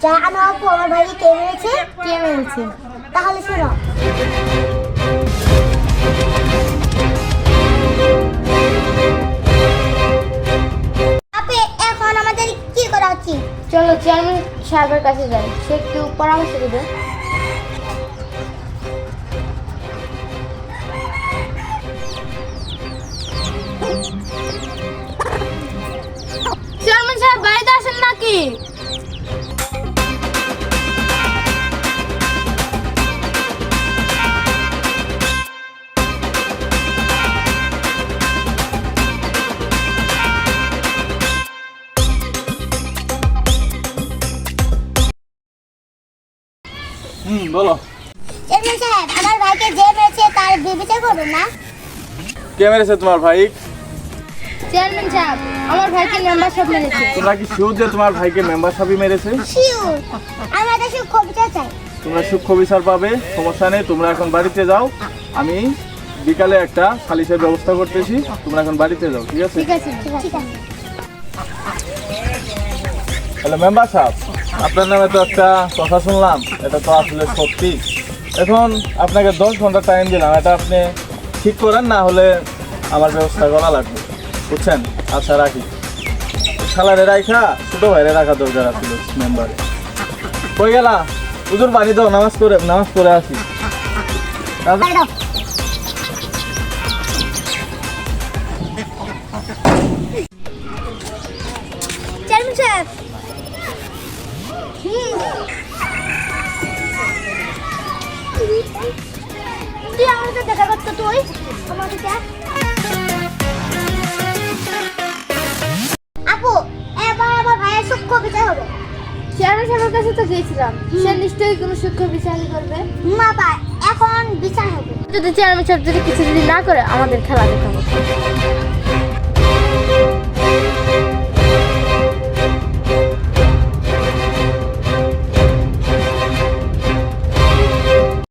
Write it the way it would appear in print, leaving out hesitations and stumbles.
জানো আপু আমার ভাইকে কে মেরেছে? কে মেরেছে? তাহলে শোনো। আপু এখন আমাদের কি করা উচিত? চলো চেয়ারম্যান সাহেবের কাছে যাই, সে একটু পরামর্শ দেবে। চেয়ারম্যান সাহেব বাড়িতে আসেন নাকি? বলো। চেয়ারম্যান সাহেব আমার ভাইকে যে মেরেছে তার বিচার করবেন না? কে মেরেছে তোমার ভাই? চেয়ারম্যান সাহেব আমার ভাইকে মেম্বার সাহেব মেরেছে। তোমরা কি শিওর যে তোমার ভাইকে মেম্বার সাহেবই মেরেছে? শিওর। আমরা তো সূক্ষ্ম বিচার চাই। তোমরা সূক্ষ্ম বিচার পাবে, সমস্যা নেই। তোমরা এখন বাড়িতে যাও, আমি বিকালে একটা সালিশের ব্যবস্থা করতেছি। তোমরা এখন বাড়িতে যাও, ঠিক আছে? ঠিক আছে। ঠিক আছে। হ্যালো মেম্বার সাহেব, আপনার নামে তো একটা কথা শুনলাম, এটা তো আসলে সত্যি। এখন আপনাকে 10 ঘন্টা টাইম দিলাম, এটা আপনি ঠিক করেন, না হলে আমার ব্যবস্থা করা লাগবে, বুঝছেন? আচ্ছা রাখি। শালারে রাখা ছোটো ভাইরে রাখা দরকার আসলে মেম্বারে। কই গেলা? হুজুর বাড়ি দাও, নামাজ পড়ে আসি। বাড়ি দাও। চেয়ারম্যান সাহেব। তুই আমার সাথে দেখা করতো তুই আমার সাথে। আপু এবার আমার ভাইয়ের সূক্ষ্ম বিচার হবে। চেয়ারম্যান সাহেবের কাছে তো গিয়েছিলাম, সে নিশ্চয়ই কোনো সূক্ষ্ম বিচারই করবে। বাবা এখন বিচার হবে। যদি চেয়ারম্যান সাহেব যদি কিছু যদি না করে আমাদের খেলা দেখাবো।